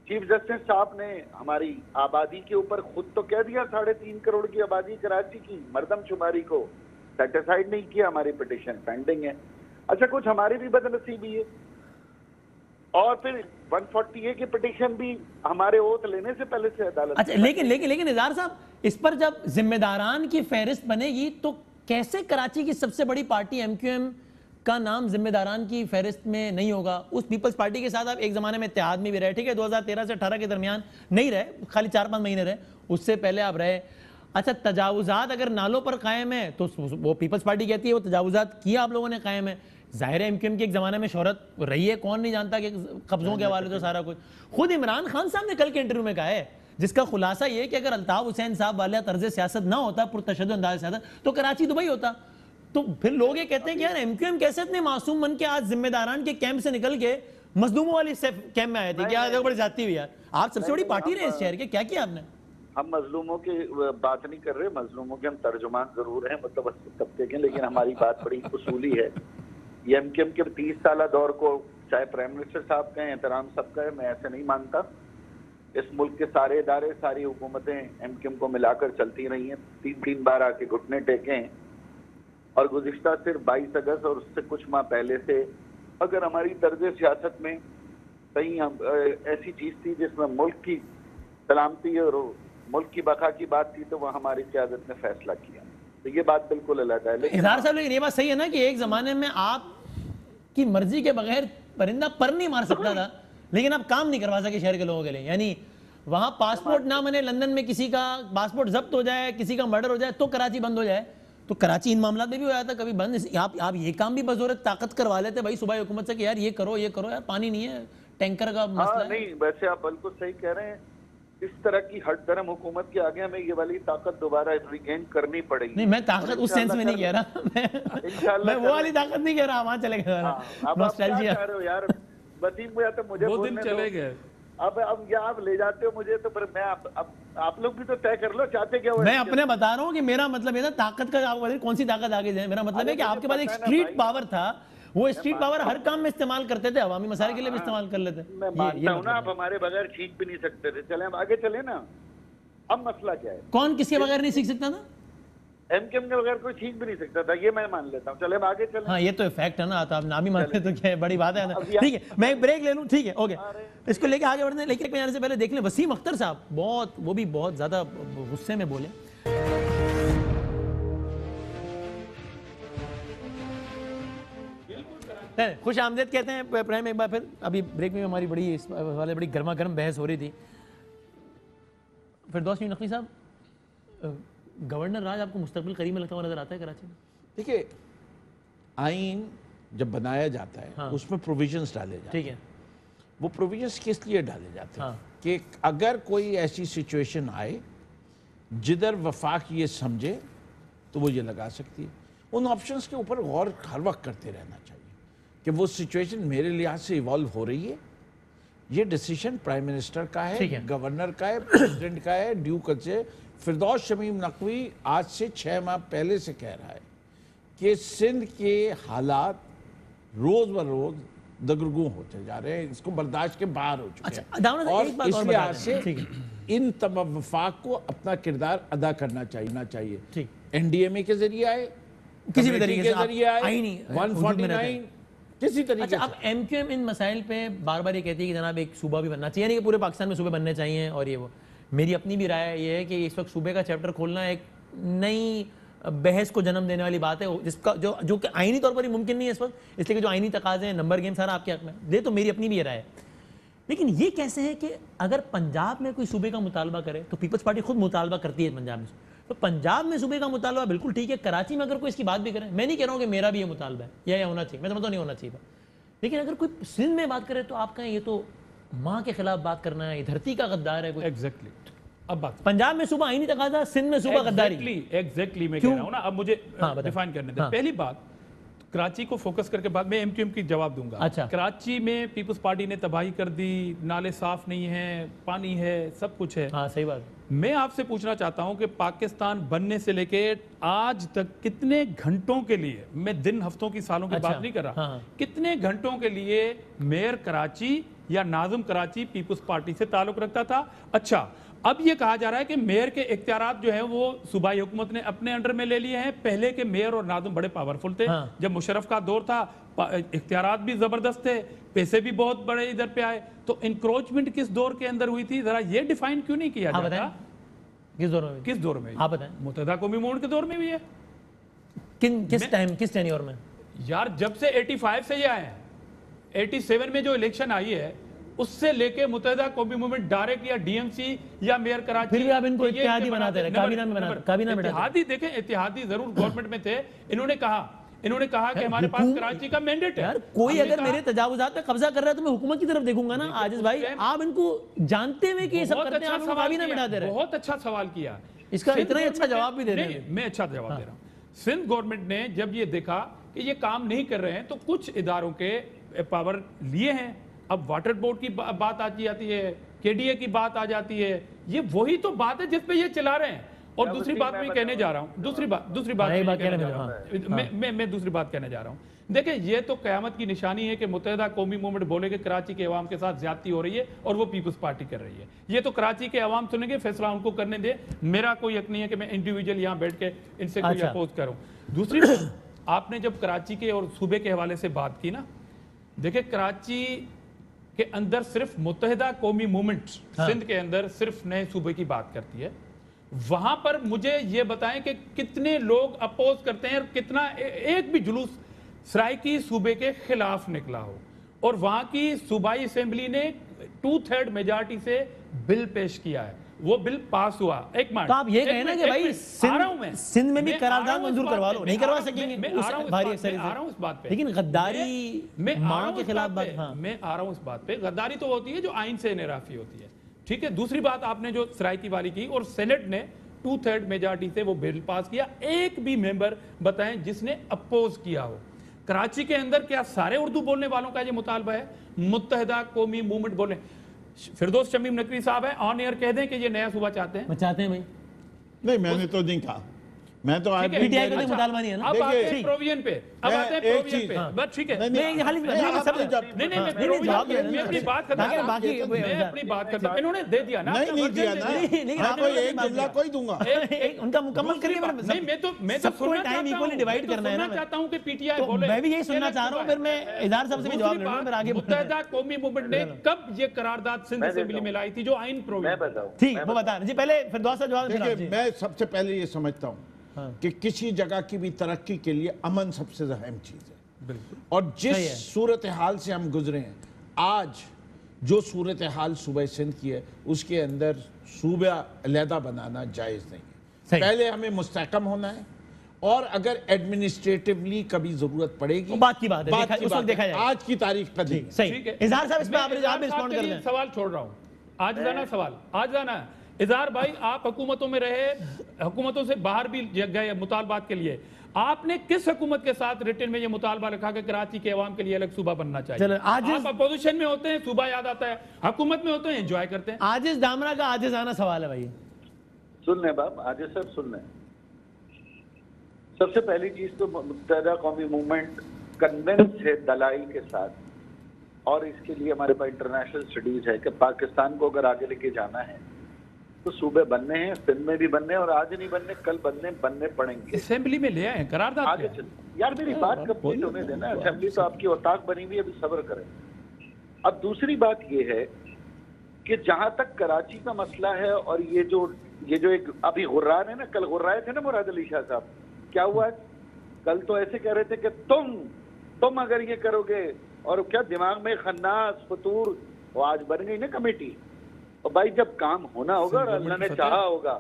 चीफ जस्टिस साहब ने हमारी आबादी के ऊपर खुद तो कह दिया, 3.5 करोड़ की आबादी कराची की, मर्दमशुमारी को सेटिस्फाइड नहीं किया, हमारी पिटिशन पेंडिंग है। अच्छा, कुछ हमारी भी बदनसीबी है, और फिर 140A की पिटिशन भी हमारे ओथ लेने से पहले से अदालत। अच्छा, लेकिन इज़हार साहब, इस पर जब जिम्मेदारान की फहरिस्त बनेगी तो कैसे कराची की सबसे बड़ी पार्टी MQM का नाम जिम्मेदारान की फहरिस्त में नहीं होगा? उस पीपल्स पार्टी के साथ आप एक जमाने में इत्तेहाद में भी रहे, ठीक है, 2013 से 18 के दरमियान नहीं रहे, खाली 4-5 महीने रहे, उससे पहले आप रहे। अच्छा, तजावुजात अगर नालों पर कायम है तो वो पीपल्स पार्टी कहती है वो तजावुजात किया आप लोगों ने कायम है। जाहिर है MQM की एक जमाने में शोहरत रही है, कौन नहीं जानता कि कब्जों के हवाले से सारा कुछ। खुद इमरान खान साहब ने कल के इंटरव्यू में कहा है, जिसका खुलासा ये कि अगर अल्ताफ हुसैन साहब वाला तर्ज सियासत ना होता, पुरतशद्दुद अंदाज सियासत, तो कराची दुबई होता। तो फिर लोग ये कहते हैं कि यार MQM कैसे इतने मासूम बन के आज जिम्मेदारान के कैंप से निकल के मजलूमों वाली कैंप में आए थे? क्या देखो बड़ी जाती हुई यार, आप सबसे बड़ी पार्टी रहे इस शहर के, क्या किया आपने? हम मजलूमों की बात नहीं कर रहे, मजलूमों के हम तर्जुमान जरूर हैं, मतलब तबके के, लेकिन हमारी बात बड़ी उसूली है। ये MQM के 30 साल दौर को चाहे प्राइम मिनिस्टर साहब का एहतराम सबका है, मैं ऐसे नहीं मानता। इस मुल्क के सारे इदारे, सारी हुकूमतें MQM को मिलाकर चलती रही हैं, 3-3 बार आके घुटने टेके हैं, और गुज़िश्ता सिर्फ 22 अगस्त और उससे कुछ माह पहले से अगर हमारी तर्ज सियासत में कहीं ऐसी चीज़ थी जिसमें मुल्क की सलामती और मुल्क की बका की बात थी, तो वह हमारी क़यादत ने फैसला किया। तो ये बात बिल्कुल अलग है। लेकिन इज़हार साहब, लेकिन ये बात सही है ना कि एक ज़माने में आप की मर्जी के बगैर परिंदा पर नहीं मार सकता था, लेकिन आप काम नहीं करवा सके शहर के लोगों के लिए। यानी वहां पासपोर्ट ना बने, लंदन में किसी का पासपोर्ट जब्त हो जाए, किसी का मर्डर हो जाए तो कराची बंद हो जाए। तो कराची इन मामला में भी हो जाता कभी बंद। आप ये काम भी बजौरत ताकत करवा लेते भाई सुबह हुकूमत से कि यार ये करो यार, पानी नहीं है, टैंकर का मसला है। नहीं, वैसे आप बिल्कुल सही कह रहे हैं। इस तरह की हट दरम हुकूमत के आगे हमें ये वाली ताकत दोबारा रिगेन करनी पड़ेगी। नहीं, मैं ताकत उस सेंस में नहीं कह रहा, मैं वो वाली ताकत नहीं कह रहा, वहां चले गए। आप क्या कह रहे हो यार वसीम भैया, तो मुझे वो दिन चले गए। अब या आप ले जाते हो मुझे, तो फिर मैं आप लोग भी तो तय कर लो, चाहते क्या हो। मैं अपने बता रहा हूँ कि मेरा मतलब ये था ताकत का, कौन सी ताकत आगे जाए। मेरा मतलब है कि आपके पास एक स्ट्रीट पावर था, वो स्ट्रीट पावर हर काम में इस्तेमाल करते थे, अवामी मसाइल के लिए भी इस्तेमाल कर लेते। मैं मानता हूं ना, आप हमारे बगैर सीख भी नहीं सकते थे। चले अब आगे चले ना। अब मसला क्या है? कौन किसके बगैर नहीं सीख सकता था? MQM के बगैर कोई सीख भी नहीं सकता था, ये मैं मान लेता हूँ। चले अब आगे चले। हाँ, ये तो फैक्ट है ना, आप नाम ही मानते तो क्या है, बड़ी बात है ना। ठीक है, मैं एक ब्रेक ले लूँ, ठीक है, ओके, इसको लेके आगे बढ़ने। लेकिन जाने से पहले देख लें वसीम अख्तर साहब, वो भी बहुत ज्यादा गुस्से में बोले। खुश आमदेद कहते हैं प्राइम। एक बार फिर अभी ब्रेक में हमारी बड़ी इस वाले बड़ी गर्मा गर्म बहस हो रही थी। फिरदौस नकवी साहब, गवर्नर राज आपको मुस्तकबिल करीब में लगता हुआ नजर आता है कराची में? देखिए, आइन जब बनाया जाता है, हाँ, उसमें प्रोविजंस डाले जाते हैं। ठीक है, वो प्रोविजंस किस लिए डाले जाते हैं? हाँ, कि अगर कोई ऐसी सिचुएशन आए जिधर वफाक ये समझे तो वो ये लगा सकती है। उन ऑप्शंस के ऊपर गौर हर वक्त करते रहना चाहिए कि वो सिचुएशन मेरे लिहाज से इवॉल्व हो रही है। ये डिसीजन प्राइम मिनिस्टर का है, गवर्नर का है, प्रेसिडेंट का है, ड्यू से। फिरदौस शमीम नकवी आज से 6 माह पहले से कह रहा है कि सिंध के हालात रोज ब रोज दगरगू होते जा रहे हैं, इसको बर्दाश्त के बाहर हो चुके हैं, और इस लिहाज से इन तमाम वफाक को अपना किरदार अदा करना चाहिए। NDMA के जरिए आए, किसी भी तरीके से जरिए आए, 149 किसी तरीके से। अब MQM इन मसाइल पे बार बार ये कहती है कि जनाब एक सूबा भी बनना चाहिए, यानी कि पूरे पाकिस्तान में सूबे बनने चाहिए, और ये वो। मेरी अपनी भी राय ये है कि इस वक्त सूबे का चैप्टर खोलना एक नई बहस को जन्म देने वाली बात है, जिसका जो कि आईनी तौर पर ही मुमकिन नहीं है इस वक्त, इसलिए कि जो आईनी तकाजे हैं, नंबर गेम सारा आपके हक में दे, तो मेरी अपनी भी ये राय है। लेकिन ये कैसे है कि अगर पंजाब में कोई सूबे का मुतालबा करे तो पीपल्स पार्टी खुद मुतालबा करती है पंजाब में, तो पंजाब में सूबे का मुतालबा बिल्कुल ठीक है। कराची में अगर कोई इसकी बात भी करे, मैं नहीं कह रहा हूँ कि मेरा भी ये मुतालबा है या होना चाहिए, मैं समझता नहीं होना चाहिए, लेकिन अगर कोई सिंध में बात करे तो आप कहें ये तो माँ के खिलाफ बात करना है, ये धरती का गद्दार है कोई। एग्जैक्टली। अब बात पंजाब में सूबा आईनी तकाजा, सिंध में सूबा गद्दारी। एग्जैक्टली मैं कह रहा हूँ ना। अब मुझे डिफाइन करने दें। पहली बात, कराची को फोकस करके बाद में MQM की जवाब दूंगा। अच्छा। कराची में पीपल्स पार्टी ने तबाही कर दी, नाले साफ नहीं है, पानी है, सब कुछ है। हाँ, सही बात। मैं आपसे पूछना चाहता हूं कि पाकिस्तान बनने से लेके आज तक कितने घंटों के लिए, मैं दिन हफ्तों की सालों की बात नहीं कर रहा, कितने घंटों के लिए मेयर कराची या नाज़िम कराची पीपल्स पार्टी से ताल्लुक रखता था। अच्छा, अब ये कहा जा रहा है कि मेयर के इख्तियारात जो है वो सूबाई हुकूमत ने अपने अंडर में ले लिए हैं। पहले के मेयर और नाज़िम बड़े पावरफुल थे। हाँ। जब मुशर्रफ का दौर था इख्तियारात भी जबरदस्त थे, पैसे भी बहुत बड़े इधर पे आए। तो इंक्रोचमेंट किस दौर के अंदर हुई थी, जरा ये डिफाइन क्यों नहीं किया जाता? किस दौर में? किस दौर में? आप बताएं। मुत्तहिदा कौमी मूवमेंट के दौर में भी है। किस टाइम, किस टेन्योर में? यार जब से 85 से ये आए हैं, 87 में जो इलेक्शन आई है उससे लेके मुत्तहिदा कौमी मूवमेंट डायरेक्ट या डीएमसी या मेयर कराची, फिर भी आप इनको इत्तेहादी बनाते रहे, काबीना में बनाते, काबीना में इत्तेहादी। देखें, इत्तेहादी जरूर गवर्नमेंट में थे। इन्होंने कहा कि हमारे पास कराची का मैंडेट है। यार कोई अगर मेरे तजावुजात पे कब्जा कर रहा है तो मैं हुकूमत की तरफ देखूंगा ना। आजिज भाई, आप इनको जानते हुए कि ये सब करते हैं, आप इनको काबीना में डालते रहे। बहुत अच्छा सवाल किया, इसका इतना ही अच्छा जवाब भी दे रहे हैं। मैं अच्छा जवाब दे रहा हूँ। सिंध गवर्नमेंट ने जब ये देखा कि ये काम नहीं कर रहे हैं तो कुछ इदारों के पावर लिए हैं। अब वाटर बोर्ड की बात आ जाती है, केडीए की बात आ जाती है। ये वही तो बात है जिस पे ये चला रहे हैं। और दूसरी बात मैं कहने जा रहा हूँ, दूसरी बात मैं कहने जा रहा हूँ। देखिए, ये तो क़यामत की निशानी है कि मुत्तहिदा कौमी मूवमेंट बोले कि कराची के अवाम के साथ ज्यादती हो रही है और वो पीपल्स पार्टी कर रही है। ये तो कराची के अवाम सुनेंगे, फैसला उनको करने दे। मेरा कोई हक नहीं है कि मैं इंडिविजुअल यहाँ बैठ के इनसे कोई अपोज करूँ। दूसरी बात, आपने जब कराची के और सूबे के हवाले से बात की ना, देखिए कराची के अंदर सिर्फ मुत्तहिदा कौमी मूवमेंट सिंध के अंदर सिर्फ नए सूबे की बात करती है। वहां पर मुझे ये बताएं कि कितने लोग अपोज करते हैं और कितना एक भी जुलूस सराइकी सूबे के खिलाफ निकला हो। और वहां की सूबाई असेंबली ने 2/3 मेजॉरिटी से बिल पेश किया है, वो बिल पास हुआ। एक मिनट, तो आप ये कहें ना कि भाई सिंध में भी करारदाद मंजूर करवा लो, नहीं करवा सकेंगे भारी अक्सरियत से। आ रहा हूं इस बात पे, लेकिन गद्दारी मां के खिलाफ बात। मैं आ रहा हूं इस बात पे। गद्दारी तो होती है जो आइन से इनराफी होती है, ठीक है। दूसरी बात, आपने जो सराइकी वाली की और सेनेट ने 2/3 मेजॉरिटी से वो बिल पास किया। एक भी मेंबर बताएं जिसने अपोज किया हो। कराची के अंदर क्या सारे उर्दू बोलने वालों का ये मुतालबा है मुत्तहिदा कौमी मूवमेंट बोले? फिरदौस शमीम नकवी साहब है, ऑन एयर कह दें कि ये नया सूबा चाहते हैं। चाहते हैं भाई? नहीं, मैंने तो नहीं कहा। मैं तो आज पीटीआई का मुतालबा नहीं है ना। अब आते हैं प्रोविजन पे, अब आते हैं प्रोविजन पे। बस ठीक है, नहीं खाली मैं अपनी बात करता हूं, बाकी मैं अपनी बात करता हूं। इन्होंने दे दिया ना, नहीं दिया ना। मैं कोई एक जुमला कोई दूंगा, उनका मुकम्मल करिए। नहीं, मैं तो सबको टाइम इक्वली डिवाइड करना है ना। मैं चाहता हूं कि पीटीआई बोले। मैं भी यही सुनना चाह रहा हूं, फिर मैं इजहार साहब से भी जवाब लूंगा, फिर आगे मुत्तहिदा कौमी मूवमेंट ने कब ये करारदाद सिंध असेंबली में लाई थी जो आइन प्रोविजन? ठीक, वो बता जी। पहले फिरदौस का जवाब। मैं सबसे पहले ये समझता हूँ कि किसी जगह की भी तरक्की के लिए अमन सबसे अहम चीज है। बिल्कुल। और जिस सूरत हाल से हम गुजरे हैं, आज जो सूरत हाल सूबे सिंध की है, उसके अंदर सूबा अलहदा बनाना जायज़ नहीं है। पहले हमें मुस्तहकम होना है, और अगर एडमिनिस्ट्रेटिवली कभी जरूरत पड़ेगी, बात की बात है, उस वक्त देखा जाए। आज की तारीख पर नहीं। सही है। इजहार साहब, इस पे आप रिस्पॉन्ड कर लें। सवाल छोड़ रहा हूं, आज जाना सवाल, आज जाना है। इजहार भाई, आप हुकूमतों में रहे, हुकूमतों से बाहर भी गए मुतालबात के लिए। आपने किस हुकूमत के साथ रिटर्न में ये मुतालबा रखा कि कराची के अवाम के लिए अलग सूबा बनना चाहिए? आप अपोजिशन में होते हैं, सूबा याद आता है, हुकूमत में होते हैं, एंजॉय करते हैं। आजिज दामरा का आजिजाना सवाल है भाई। सुन लें बाप, आजिज साहब सुन लें। सबसे पहली चीज तो मुत्तहिदा कौमी मूवमेंट कन्विंस है दलाइल के साथ, और इसके लिए हमारे पास इंटरनेशनल स्टडीज है कि पाकिस्तान को अगर आगे लेके जाना है तो सूबे बनने हैं, सिंध में भी बनने, और आज नहीं बनने, कल बनने पड़ेंगे। असेंबली में ले आए करारदाद आगे चल। यार मेरी बात कंप्लीट होने देना। असेंबली तो आपकी औताक बनी हुई है, अभी सब्र करें। अब दूसरी बात ये है कि जहां तक कराची का मसला है, और ये जो एक अभी हुर्रान है ना, कल हुर्राए थे ना मुराद अली शाह साहब, क्या हुआ? कल तो ऐसे कह रहे थे कि तुम अगर ये करोगे, और क्या दिमाग में खन्नास फतूर, वो आज बन गई ना कमेटी। और भाई जब काम होना होगा और अल्लाह ने चाहा होगा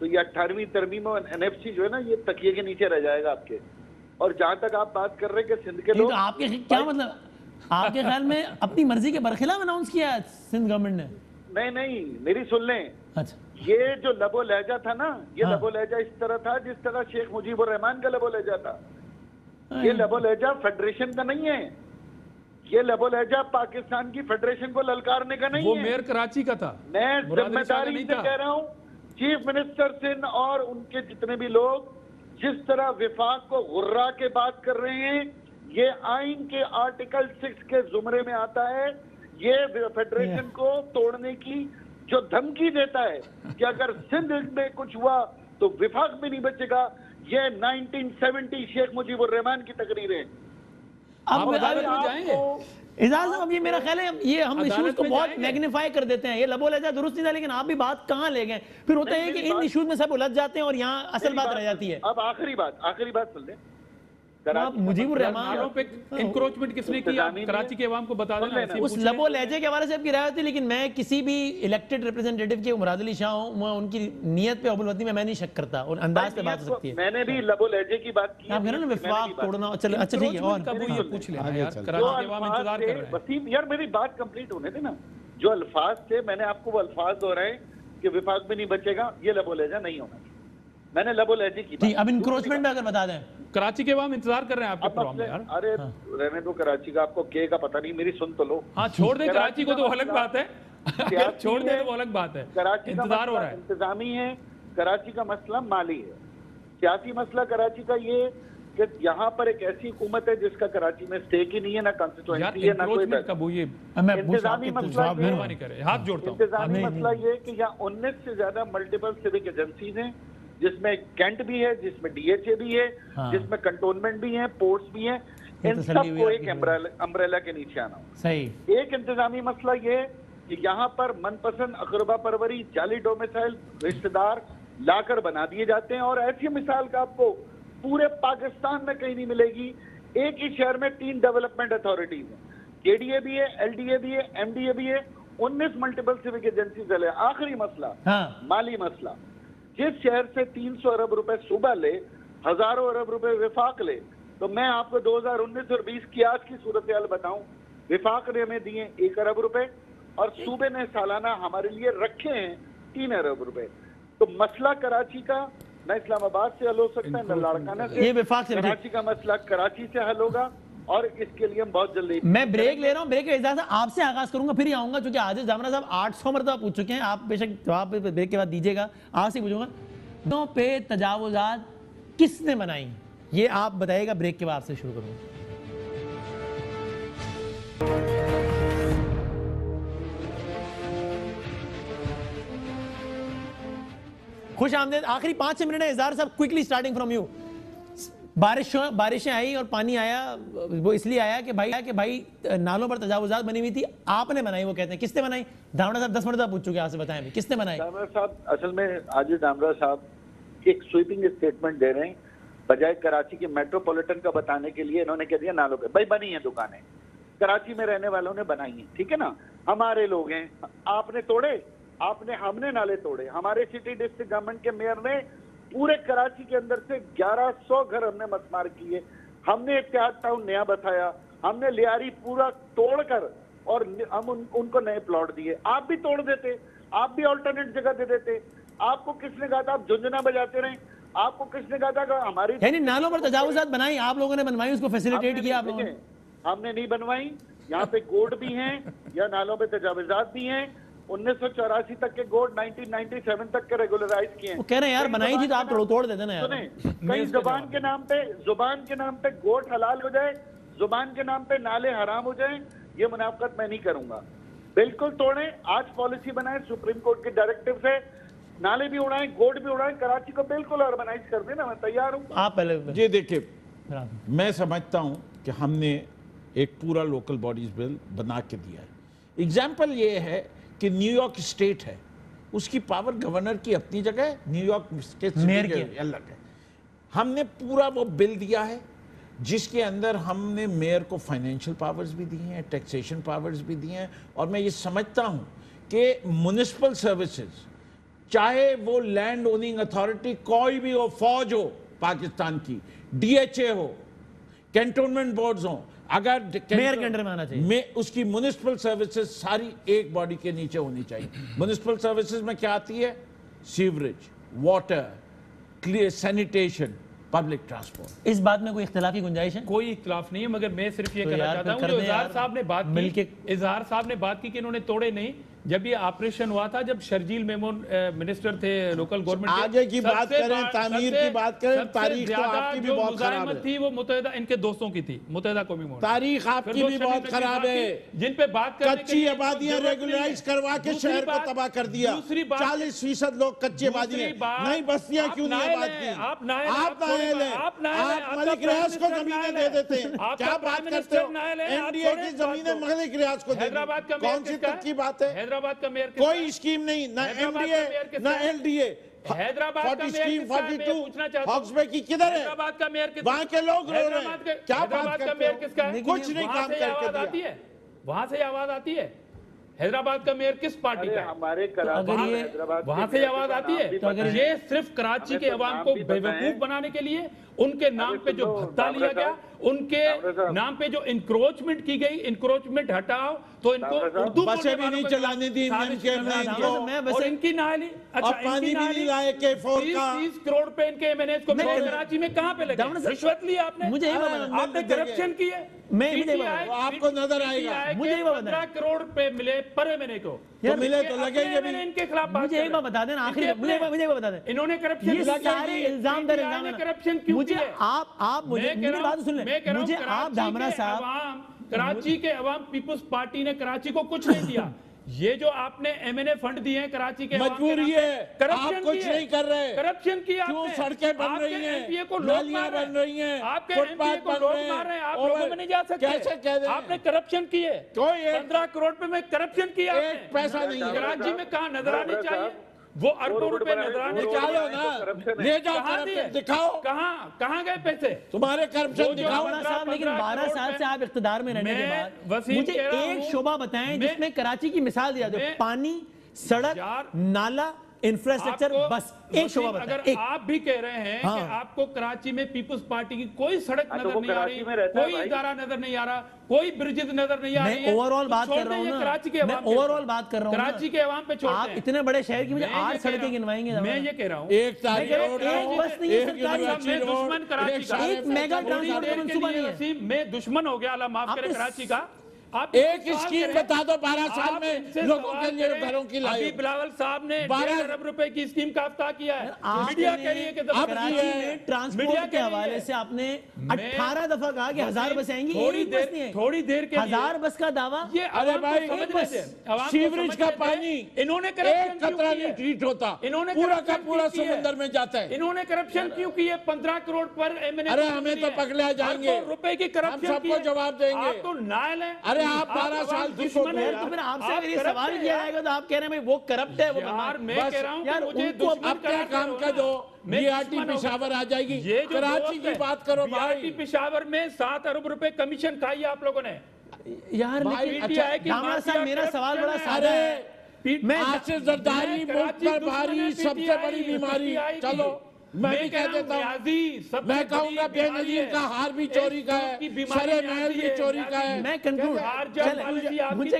तो ये 18वीं तरमीम और एनएफसी जो है ना, ये तकिए के नीचे रह जाएगा आपके। और जहां तक आप बात कर रहे हैं कि सिंध के लोग, तो आपके क्या मतलब, आपके ख्याल में अपनी मर्जी के बरखिलाफ अनाउंस किया सिंध गवर्नमेंट ने? नहीं, मेरी सुन लें। अच्छा, ये जो लबो लहजा था ना, ये लबो लहजा इस तरह था जिस तरह शेख मुजीबुर रहमान का लबो लहजा था। ये लबो लहजा फेडरेशन का नहीं है, ये लबो लहजा पाकिस्तान की फेडरेशन को ललकारने का नहीं है। वो मेयर कराची का था। मैं जिम्मेदारी से कह रहा हूँ, चीफ मिनिस्टर सिंध और उनके जितने भी लोग जिस तरह विफाक को गुर्रा के बात कर रहे हैं, ये आइन के आर्टिकल 6 के जुमरे में आता है। ये फेडरेशन को तोड़ने की जो धमकी देता है कि अगर सिंध में कुछ हुआ तो विफाक भी नहीं बचेगा, ये 1970 शेख मुजीबुर रहमान की तकरीर है। अब अदालत में जाएंगे इजाज साहब, अब ये मेरा ख्याल है ये हम इश्यूज को बहुत मैग्नीफाई कर देते हैं, ये लबो लहजा दुरुस्त नहीं था, लेकिन आप भी बात कहाँ ले गए? फिर होता है कि इन इश्यूज में सब उलझ जाते हैं और यहाँ असल बात रह जाती है। अब आखिरी बात सुन लें, मुजीबुर रहमान पे इंक्रोचमेंट किसने किया, कराची के अवाम को बता देना। उस लबो लहजे के हवाले से आपकी राय थी, लेकिन मैं किसी भी इलेक्टेड रिप्रेजेंटेटिव के मुराद अली शाह हूं, मैं उनकी नियत पे अबुलवती में मैं नहीं शक करता और अंदाज पे बात हो सकती है। मैंने भी लबो लहजे की बात की, आप कह रहे हैं ना विफाक तोड़ना, चलो अच्छा ठीक है। और कब हुई है पूछ लेना यार, कराची के अवाम इंतजार कर रहे हैं। वसीम यार मेरी बात कंप्लीट होने देना। जो अल्फाज थे मैंने आपको वो अल्फाज दोहराए कि विफाक भी नहीं बचेगा, ये लबो लहजा नहीं होना। मैंने लबो लहजे की बात। अब इंक्रोचमेंट में अगर बता दें, कराची के अवाम इंतजार कर रहे हैं आपके प्रोग्राम में यार। अरे रहने दो कराची का, आपको के का पता नहीं, मेरी सुन तो लो। हाँ छोड़ दे, कराची को तो अलग बात है, छोड़ दे वो अलग बात है। कराची इंतजार हो रहा है, इंतजामी है, कराची का मसला माली है। सियासी मसला कराची का ये कि यहाँ पर एक ऐसी हुकूमत है जिसका कराची में स्टेक ही नहीं है, ना कॉन्स्टिट्यूएंसी है, ना कोई इंतजामी मसला। हाथ जोड़ता हूं, इंतजामी मसला ये कि यहाँ 19 से ज्यादा मल्टीपल सिविक एजेंसीज हैं, जिसमें कैंट भी है, जिसमें डीएचए भी है, जिसमें कंटोनमेंट भी है, पोर्ट्स भी हैं। इन सबको एक अम्ब्रेला के नीचे आना सही। एक इंतजामी मसला ये कि यहाँ पर मनपसंद अकरबा परवरी, जाली डोमिसाइल रिश्तेदार लाकर बना दिए जाते हैं। और ऐसी मिसाल का आपको पूरे पाकिस्तान में कहीं नहीं मिलेगी। एक ही शहर में 3 डेवलपमेंट अथॉरिटीज हैं, केडीए भी है, एलडीए भी है, एमडीए भी है, 19 मल्टीपल सिविक एजेंसीज है। आखिरी मसला माली मसला, जिस शहर से 300 अरब रुपए सूबा ले, हजारों अरब रुपए विफाक ले, तो मैं आपको 2019 और 20 की आज की सूरत हाल बताऊं। विफाक ने हमें दिए 1 अरब रुपए और सूबे ने सालाना हमारे लिए रखे हैं 3 अरब रुपए। तो मसला कराची का न इस्लामाबाद से हल हो सकता है, न लाड़काना से। ये विफाक से कराची का मसला कराची से हल होगा और इसके लिए हम बहुत जल्दी। मैं ब्रेक ले रहा हूं, ब्रेक के इजाजत आपसे आगाज करूंगा, फिर ही आऊंगा, क्योंकि आदिल जामरा साहब 800 मरतबा पूछ चुके हैं। आप बेशक जवाब ब्रेक के बाद दीजिएगा, आपसे पूछूंगा दोनों पे तजावुजात किसने बनाई, ये आप बताइएगा। ब्रेक के बाद से शुरू करूंगा। खुश आमदेद। आखिरी 5 मिनट है इज़हार साहब, क्विकली स्टार्टिंग फ्रॉम यू। बारिशें आई और पानी आया, वो इसलिए आया कि भाई नालों पर तजावुजात बनी हुई थी, आपने बनाई। वो कहते हैं किसने बनाई? धामरा साहब 10 मिनट पूछ चुके हैं, आपसे बताएं किसने बनाई। धामरा साहब असल में आजिज धामरा साहब एक स्वीपिंग स्टेटमेंट दे रहे हैं, बजाय कराची के मेट्रोपॉलिटन का बताने के लिए इन्होंने कह दिया नालों पे। भाई बनी है दुकानें, कराची में रहने वालों ने बनाई है, ठीक है ना, हमारे लोग हैं। आपने तोड़े, हमने नाले तोड़े। हमारे सिटी डिस्ट्रिक्ट गवर्नमेंट के मेयर ने पूरे कराची के अंदर से 1100 घर हमने मसमार किए। हमने इत्तेहाद टाउन नया बताया, हमने लियारी पूरा तोड़कर और हम उनको नए प्लॉट दिए। आप भी तोड़ देते, आप भी ऑल्टरनेट जगह दे देते। आपको किसने कहा था आप झुंझुना बजाते रहे? आपको किसने कहा था हमारी यानी नालों पर तजावुजात बनाई आप लोगों ने बनवाई, उसको फैसिलिटेट किया आप लोगों ने? हमने नहीं बनवाई। यहाँ पे गोड भी हैं या नालों पे तजावुजात भी हैं। 1984 तक के गोड 1997 तक के रेगुलराइज किए। वो कह रहे हैं यार बनाई थी तो आप तोड़ देते ना यार। सुने, कहीं जुबान के नाम पे गोड हलाल हो जाए, जुबान के नाम पे नाले हराम हो जाए, ये मुनाफकत मैं नहीं करूंगा। बिल्कुल तोड़े, आज पॉलिसी बनाए सुप्रीम कोर्ट के डायरेक्टिव से, नाले भी उड़ाएं, गोड भी उड़ाएं, कराची को बिल्कुल ऑर्गेनाइज कर देना, मैं तैयार हूँ। आप पहले जी देखिए, मैं समझता हूँ कि हमने एक पूरा लोकल बॉडीज बिल बना के दिया है। एग्जाम्पल ये है कि न्यूयॉर्क स्टेट है, उसकी पावर गवर्नर की अपनी जगह है, न्यूयॉर्क स्टेट मेयर की अलग है। हमने पूरा वो बिल दिया है जिसके अंदर हमने मेयर को फाइनेंशियल पावर्स भी दी हैं, टैक्सेशन पावर्स भी दी हैं। और मैं ये समझता हूँ कि म्युनिसिपल सर्विसेज, चाहे वो लैंड ओनिंग अथॉरिटी कोई भी हो, फौज हो पाकिस्तान की, डीएचए हो, कैंटोनमेंट बोर्ड्स हो, अगर मेयर के अंडर में आना चाहिए, में उसकी म्युनिसिपल सर्विसेज सारी एक बॉडी के नीचे होनी चाहिए। म्युनिसिपल सर्विसेज में क्या आती है? Sewerage, water, clear, sanitation, public transport. इस बात में कोई इख्तिलाफ की गुंजाइश है? कोई इख्तिलाफ नहीं है, मगर मैं सिर्फ ये तो कहना यार चाहता हूँ फिर जो कर दें इजहार यार, साहब ने बात मिलके। की, इजहार साहब ने बात की कि इन्होंने तोड़े नहीं। जब ये ऑपरेशन हुआ था, जब शर्जील मेमून मिनिस्टर थे लोकल गवर्नमेंट, आगे की बात करें, तामीर की बात करें, तारीख तो आपकी भी बहुत खराब है। थी वो मुत्तहिदा इनके दोस्तों की थी, मुत्तहिदा कौमी मोर्चा। तारीख आपकी भी बहुत खराब है। जिन पे बात करने के कच्ची लिए आबादियां जरूरत नहीं रेगुलराइज है। करवा के दूसरी शहर को बात- तबाह कर दिया। दूसरी बात- 40% लोग कच्ची आबादी हैं, नई बस्तियां क्यों नहीं आबाद की? आप नायल हैं, आप नायल हैं, आप नायल हैं, आप मलिक रियाज को जमीनें दे देते हैं। आपका क्या प्राइम बात करते मिनिस्टर हो? नायल है, आप एनडीए छोड़ें की इस बात जमीनें को। मलिक रियाज को दे दी। हैदराबाद का मेयर कौन सी किसका है? तक की बात है? हैदराबाद का मेयर किसका कोई है? स्कीम नहीं, ना हैदराबाद का मेयर एनडीए किसका ना है? एलडीए। हैदराबाद का मेयर स्कीम किसका है? मैं 42 पूछना चाहता हूं। हॉक्स बे की किधर है? हैदराबाद का मेयर किसका? वहां के लोग रो रहे हैदराबाद हैं। के- क्या बात हैदराबाद का करते मेयर हो? किसका है? कुछ नहीं वहां काम से ये आवाज करके आती दिया। है, वहां से ये आवाज आती है। हैदराबाद का मेयर किस पार्टी अरे का है? हमारे अगर ये हैदराबाद वहां के से मेयर आवाज का आती नाम है। भी तो अगर बताएं। ये सिर्फ कराची हमें के तो अवाम नाम को भी बताएं। बेवकूफ बनाने के लिए उनके नाम पे जो सुनो, भत्ता लिया दामरा गया, साहब, उनके दामरा साहब। नाम पे जो इंक्रोचमेंट की गई, इंक्रोचमेंट हटाओ तो इनको दामरा साहब, उर्दू बसें भी नहीं चलाने दी इमरान के दामरा साहब, मैं बस और इनकी नाली। अच्छा, और पानी इनकी भी नाली नहीं लाए K4 का। 30 करोड़ पे इनके एमएनएस को नहीं, कराची में कहाँ पे लगे? दामरा साहब, रिश्वत ली आपने, मुझे ये बताना। आपने करप्शन की है। मैं- मुझे ये PTI बताना। आपको नजर आएगा। मुझे ये बताना। 15 करोड़ पे मिले पर एमएनए को। तो मिले तो अपने लगेंगे भी। MNA इनके खिलाफ बात मुझे कर एक रहे बात हैं। बता देना आखिरी, इनके मुझे अपने- एक बात बता दें। इन्होंने करप्शन ये सारे इल्जाम दर इल्जाम है। करप्शन क्यों मुझे किए? आप मुझे मैं कह मेरी रहा बात हूं- सुन मैं ले। कह रहा हूं, मुझे आप कराची धामरा के साहब, अवाम- कराची के अवाम पीपुल्स पार्टी ने कराची को कुछ नहीं दिया। ये जो आपने एमएनए फंड दिए हैं कराची के अवाम के मजबूरी नाम पे, है, करप्शन आप कुछ की है। नहीं कर रहे। करप्शन किया क्यों आपने। सड़कें बन आपके रही हैं, MPA को लोग नालियां मार रहे बन रही हैं, आपके फुटपाथ MPA को बन लोग रहे हैं, मार रहे हैं, आप और लोगों में नहीं जा सकते। कैसे कह दें? आपने करप्शन की है। कोई एक- 15 करोड़ पे में करप्शन किया एक आपने। पैसा नहीं है। कराची में कहाँ नजर आनी चाहिए? वो अरबों रुपए नजर आने निकालो चाहिए। ना, ले जाओ कहाँ दिए? करप्शन दिखाओ। कहाँ गए पैसे? तुम्हारे करप्शन वो जो दिखाओ। दामरा साहब, लेकिन 12 साल से आप इख्तिदार में रहने के मैं बाद वसीम मुझे कह रहा एक हूं, शोबा बताएं मैं- जिसमें कराची की मिसाल दिया दो। मैं- पानी, सड़क, यार, नाला, इंफ्रास्ट्रक्चर, आपको- बस एक शोबा वसीम, बताएं। अगर एक आप भी कह रहे हैं हाँ। कि आपको कराची में पीपुल्स पार्टी की कोई सड़क हाँ, तो नजर वो नहीं आ कराची रही, में रहता है कोई भाई। इदारा नजर नहीं आ रहा, कोई ब्रिजेस नजर नहीं आ रही मैं है, ओवरऑल तो बात छोड़ कर रहा हूँ दें ये ना। कराची के मैं अवाम के ओवरऑल ऊपर। बात कर रहा हूँ ना। कराची के अवाम पे छोड़ते आप हैं। इतने बड़े शहर की मुझे मैं ये 8 कह रहा सड़कें हूं- गिनवाएंगे। मैं ये कह रहा हूँ एक तारीख मैं- रोड एक रहा हूं, बस नहीं है एक सरकारी। यूनिवर्सिटी मैं रोड, दुश्मन कराची एक का। सारे एक मेगा फैक्ट्री थोड़ी ट्रांसपोर्ट देर का के मंसूबा लिए नहीं है। वसीम, मैं दुश्मन हो गया, अल्लाह माफ करे आपने- कराची का। आप एक सवाल स्कीम करें। बता दो 12 साल आप में इनसे लोगों सवाल के लिए करें। घरों की लाई। अभी बिलावल साहब ने 12 1.5 अरब रुपए की स्कीम का अफ्ताह किया है। आपने मीडिया कह रही है कि अब कराची ये में मीडिया ट्रांसपोर्ट के कह रही हवाले है। से आपने मैं- 18 दफा कहा कि 1000 बसें आएंगी। थोड़ी एक बस नहीं देर है। थोड़ी देर के लिए 1000 बस का दावा। ये अरे अवाम को भाई, समझ एक लेते बस हैं। अवाम को सीवरेज समझ का लेते हैं। पानी इन्होंने एक करप्शन क्यों कतरा की नहीं है? ट्रीट होता, इन्होंने पूरा का करप्शन पूरा क्यों की है? समुद्र में जाता है। इन्होंने करप्शन क्यों की है? 15 करोड़ पर एमएनए अरे हमें तो पकड़े जाएंगे। रुपए की करप्शन हम सबको जवाब देंगे। आप तो नायल हैं। अरे आप 12 साल दुश्मन है। तो फिर आपसे आप अगर ये करप्ट सवाल हैं किया यार। जाएगा तो आप कह रहे हैं भाई वो करप्ट है, वो यार बदमाश। मैं बस कह रहा हूं यार, कि मुझे उनको दुश्मन अपने करार काम करो का ना। दो, मैं बीआरटी दुश्मन हो गया। पेशावर आ जाएगी। ये जो कराची दोस्त की है, बात करो बीआरटी भाई। पेशावर में 7 अरब रुपए कमीशन खाई है आप लोगों ने। यार भाई, लेकिन PTI की दामरा साहब, माफिया मेरा सवाल बड़ा करप्शन सादा है। है। मैं आसिफ जरदारी मुल्क पर भारी सबसे बड़ी बीमारी। चलो मैं भी कह देता हूँ, मैं कहूँगा बेनजीर का हार भी चोरी का है, सरे महल भी चोरी का है। मैं कंक्लूड मुझे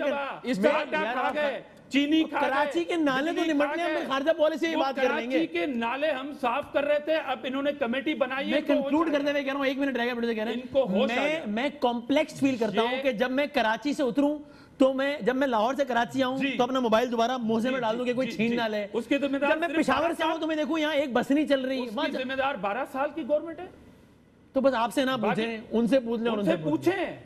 इस खा गए, चीनी खा गए। कराची के नाले तो निमटने हम खारजा पॉलिसी की बात कर लेंगे। कराची के नाले हम साफ कर रहे थे, अब इन्होंने कमेटी बनाई है। मैं कंक्लूड करते हुए कह रहा हूँ, 1 मिनट रहेगा, कह रहे इनको होश आ हैं गया। मैं कॉम्प्लेक्स फील करता हूँ कि जब मैं कराची से उतरूं तो मैं जब मैं लाहौर से कराची आऊं तो अपना मोबाइल दोबारा मोजे में डाल दूं कि कोई छीन ना ले। उसके जिम्मेदार जब मैं पेशावर से आऊं तो मैं देखूं यहाँ एक बस नहीं चल रही। उसकी जिम्मेदार 12 साल की गवर्नमेंट है। तो बस आपसे ना पूछें, उनसे पूछ लें और उनसे उनसे पूछें,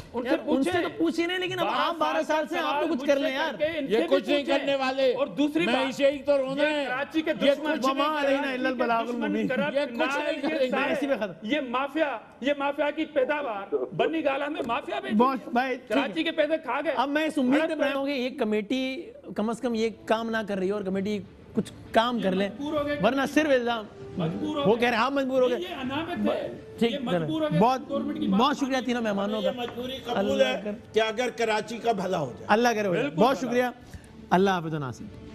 उनसे तो पूछ ही नहीं, लेकिन अब आप 12 साल से आप तो कुछ कर लें यार। ये कुछ नहीं करने वाले। और दूसरी मैं इसे ही तो रोना है। कराची के ये दुश्मन कुछ नहीं अलैना इल्लल बलागुल मुबीन। ये कुछ नहीं करेंगे। मैं इसी पे खत्म। ये माफिया की पैदावार बन्नी गाला में माफिया बेची बहुत है। भाई, कराची के पैसे खा गए। अब मैं इस उम्मीद में बनाया हूं कि ये कमेटी कम से कम ये काम ना कर रही है और कमेटी कुछ काम कर ले, वरना सिर्फ इल्जाम वो कह रहे हैं आप मजबूर हो गए। ये अनामत है। ठीक, ये मजबूर हो गए। बहुत गवर्नमेंट की बात बहुत शुक्रिया तीनों मेहमानों का। मजबूरी कबूल है कि अगर कराची का भला हो जाए। अल्लाह करे, बहुत शुक्रिया। अल्लाह हाफिज़ नासिर।